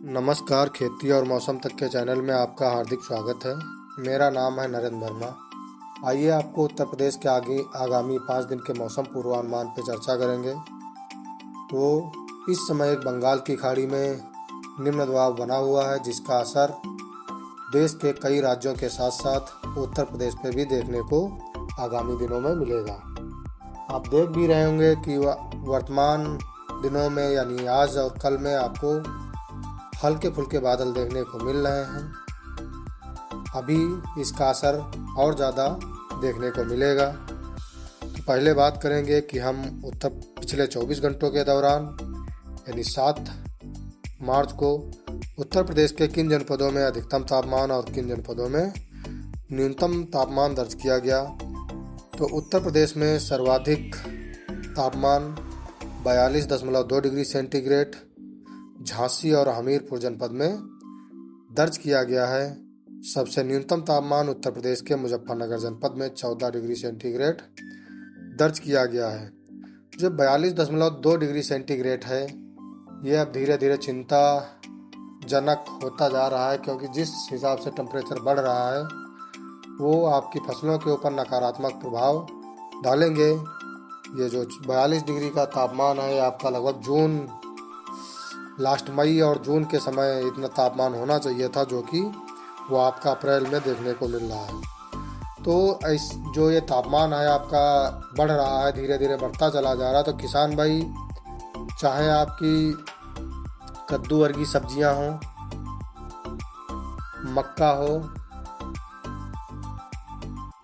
नमस्कार, खेती और मौसम तक के चैनल में आपका हार्दिक स्वागत है। मेरा नाम है नरेंद्र वर्मा। आइए आपको उत्तर प्रदेश के आगामी 5 दिन के मौसम पूर्वानुमान पर चर्चा करेंगे। तो इस समय एक बंगाल की खाड़ी में निम्न दबाव बना हुआ है, जिसका असर देश के कई राज्यों के साथ साथ उत्तर प्रदेश पे भी देखने को आगामी दिनों में मिलेगा। आप देख भी रहे होंगे कि वर्तमान दिनों में यानी आज और कल में आपको हल्के फुल्के बादल देखने को मिल रहे हैं। अभी इसका असर और ज़्यादा देखने को मिलेगा। तो पहले बात करेंगे कि हम पिछले 24 घंटों के दौरान यानी 7 मार्च को उत्तर प्रदेश के किन जनपदों में अधिकतम तापमान और किन जनपदों में न्यूनतम तापमान दर्ज किया गया। तो उत्तर प्रदेश में सर्वाधिक तापमान 42.2 डिग्री सेंटीग्रेड झांसी और हमीरपुर जनपद में दर्ज किया गया है। सबसे न्यूनतम तापमान उत्तर प्रदेश के मुजफ्फरनगर जनपद में 14 डिग्री सेंटीग्रेड दर्ज किया गया है। जो 42.2 डिग्री सेंटीग्रेड है, यह अब धीरे धीरे चिंताजनक होता जा रहा है, क्योंकि जिस हिसाब से टेम्परेचर बढ़ रहा है वो आपकी फसलों के ऊपर नकारात्मक प्रभाव डालेंगे। ये जो 42 डिग्री का तापमान है, आपका लगभग लास्ट मई और जून के समय इतना तापमान होना चाहिए था, जो कि वो आपका अप्रैल में देखने को मिल रहा है। तो जो ये तापमान है आपका बढ़ रहा है, धीरे धीरे बढ़ता चला जा रहा है। तो किसान भाई, चाहे आपकी कद्दू वर्गी सब्जियां हो, मक्का हो,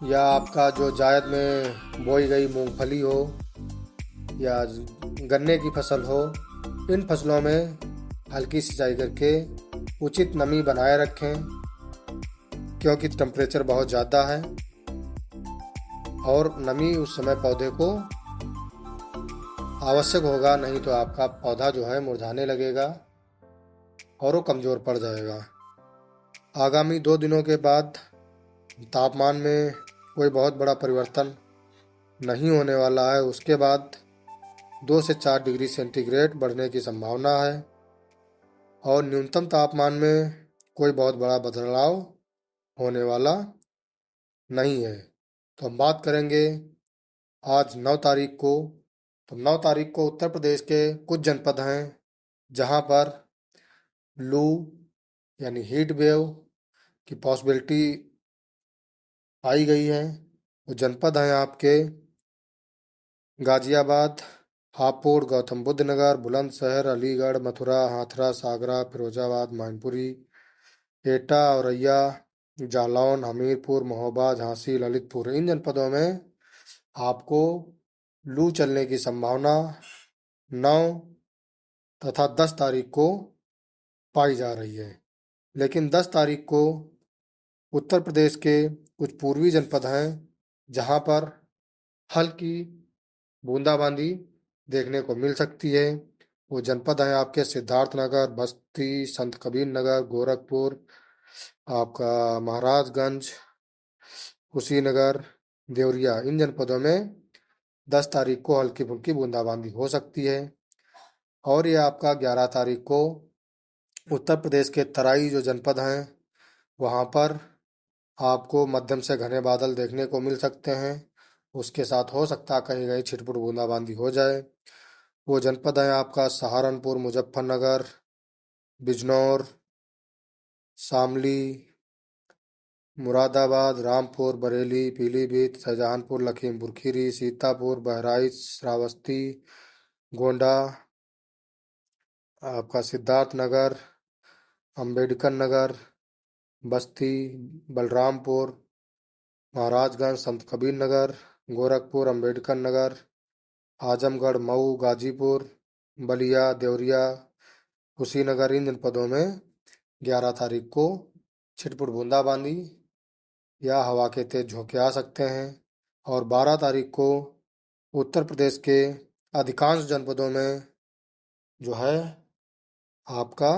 या आपका जो जायद में बोई गई मूंगफली हो, या गन्ने की फसल हो, इन फसलों में हल्की सिंचाई करके उचित नमी बनाए रखें, क्योंकि टेम्परेचर बहुत ज़्यादा है और नमी उस समय पौधे को आवश्यक होगा, नहीं तो आपका पौधा जो है मुरझाने लगेगा और वो कमज़ोर पड़ जाएगा। आगामी 2 दिनों के बाद तापमान में कोई बहुत बड़ा परिवर्तन नहीं होने वाला है। उसके बाद 2 से 4 डिग्री सेंटीग्रेड बढ़ने की संभावना है और न्यूनतम तापमान में कोई बहुत बड़ा बदलाव होने वाला नहीं है। तो हम बात करेंगे आज 9 तारीख को। तो 9 तारीख को उत्तर प्रदेश के कुछ जनपद हैं जहां पर लू यानी हीट वेव की पॉसिबिलिटी पाई गई है। वो जनपद हैं आपके गाजियाबाद, हापुड़, गौतम बुद्ध नगर, बुलंदशहर, अलीगढ़, मथुरा, हाथरस, आगरा, फिरोजाबाद, मैनपुरी, एटा, औरैया, जालौन, हमीरपुर, महोबा, झांसी, ललितपुर। इन जनपदों में आपको लू चलने की संभावना 9 तथा 10 तारीख को पाई जा रही है। लेकिन 10 तारीख को उत्तर प्रदेश के कुछ पूर्वी जनपद हैं जहां पर हल्की बूंदाबांदी देखने को मिल सकती है। वो जनपद हैं आपके सिद्धार्थनगर, बस्ती, संत कबीर नगर, गोरखपुर, आपका महाराजगंज, कुशीनगर, देवरिया। इन जनपदों में 10 तारीख को हल्की फुल्की बूंदाबांदी हो सकती है। और ये आपका 11 तारीख को उत्तर प्रदेश के तराई जो जनपद हैं वहाँ पर आपको मध्यम से घने बादल देखने को मिल सकते हैं। उसके साथ हो सकता है कहीं कहीं छिटपुट बूंदाबांदी हो जाए। वो जनपद है आपका सहारनपुर, मुजफ्फरनगर, बिजनौर, शामली, मुरादाबाद, रामपुर, बरेली, पीलीभीत, शाहजहांपुर, लखीमपुर खीरी, सीतापुर, बहराइच, श्रावस्ती, गोंडा, आपका सिद्धार्थनगर, अंबेडकर नगर, बस्ती, बलरामपुर, महाराजगंज, संत कबीर नगर, गोरखपुर, अंबेडकर नगर, आजमगढ़, मऊ, गाजीपुर, बलिया, देवरिया, कुशीनगर। इन जनपदों में 11 तारीख को छिटपुट बूंदाबांदी या हवा के तेज झोंके आ सकते हैं। और 12 तारीख को उत्तर प्रदेश के अधिकांश जनपदों में जो है आपका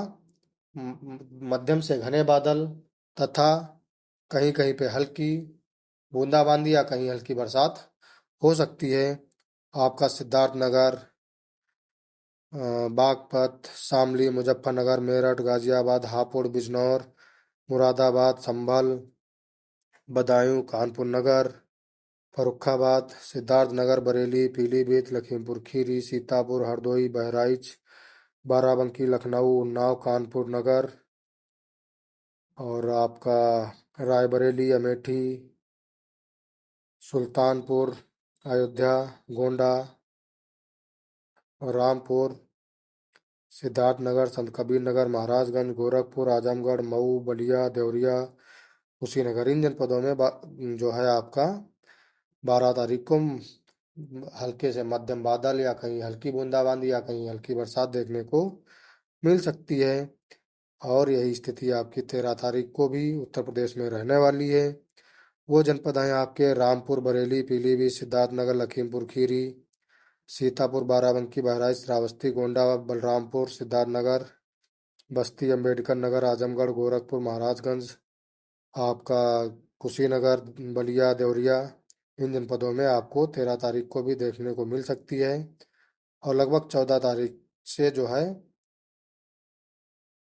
मध्यम से घने बादल तथा कहीं कहीं पे हल्की बूंदाबांदी या कहीं हल्की बरसात हो सकती है। आपका सिद्धार्थनगर, बागपत, शामली, मुजफ्फरनगर, मेरठ, गाजियाबाद, हापुड़, बिजनौर, मुरादाबाद, संभल, बदायूं, कानपुर नगर, फर्रुखाबाद, सिद्धार्थनगर, बरेली, पीलीभीत, लखीमपुर खीरी, सीतापुर, हरदोई, बहराइच, बाराबंकी, लखनऊ, उन्नाव, कानपुर नगर और आपका रायबरेली, अमेठी, सुल्तानपुर, अयोध्या, गोंडा, रामपुर, सिद्धार्थनगर, संत कबीर नगर, महाराजगंज, गोरखपुर, आजमगढ़, मऊ, बलिया, देवरिया, कुशीनगर। इन जनपदों में जो है आपका 12 तारीख को हल्के से मध्यम बादल या कहीं हल्की बूंदाबांदी या कहीं हल्की बरसात देखने को मिल सकती है। और यही स्थिति आपकी 13 तारीख को भी उत्तर प्रदेश में रहने वाली है। वो जनपद हैं आपके रामपुर, बरेली, पीलीभीत, सिद्धार्थनगर, लखीमपुर खीरी, सीतापुर, बाराबंकी, बहराइच, श्रावस्ती, गोंडा, बलरामपुर, सिद्धार्थनगर, बस्ती, अम्बेडकर नगर, आजमगढ़, गोरखपुर, महाराजगंज, आपका कुशीनगर, बलिया, देवरिया। इन जनपदों में आपको 13 तारीख को भी देखने को मिल सकती है और लगभग 14 तारीख से जो है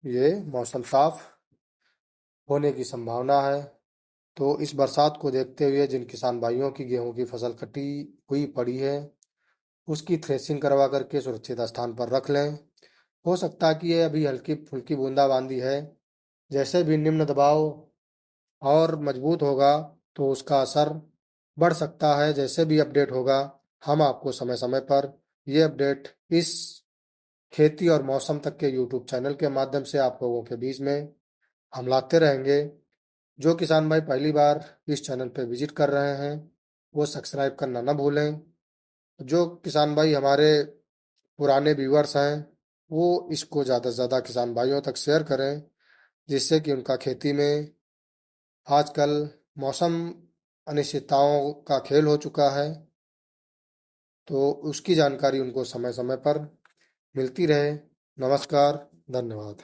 ये मौसम साफ होने की संभावना है। तो इस बरसात को देखते हुए जिन किसान भाइयों की गेहूं की फसल कटी हुई पड़ी है उसकी थ्रेसिंग करवा करके सुरक्षित स्थान पर रख लें। हो सकता है कि ये अभी हल्की फुल्की बूंदाबांदी है, जैसे भी निम्न दबाव और मजबूत होगा तो उसका असर बढ़ सकता है। जैसे भी अपडेट होगा हम आपको समय समय पर ये अपडेट इस खेती और मौसम तक के यूट्यूब चैनल के माध्यम से आप लोगों के बीच में हम लाते रहेंगे। जो किसान भाई पहली बार इस चैनल पर विजिट कर रहे हैं वो सब्सक्राइब करना न भूलें। जो किसान भाई हमारे पुराने व्यूअर्स हैं वो इसको ज़्यादा से ज़्यादा किसान भाइयों तक शेयर करें, जिससे कि उनका खेती में आजकल मौसम अनिश्चितताओं का खेल हो चुका है तो उसकी जानकारी उनको समय समय पर मिलती रहे। नमस्कार, धन्यवाद।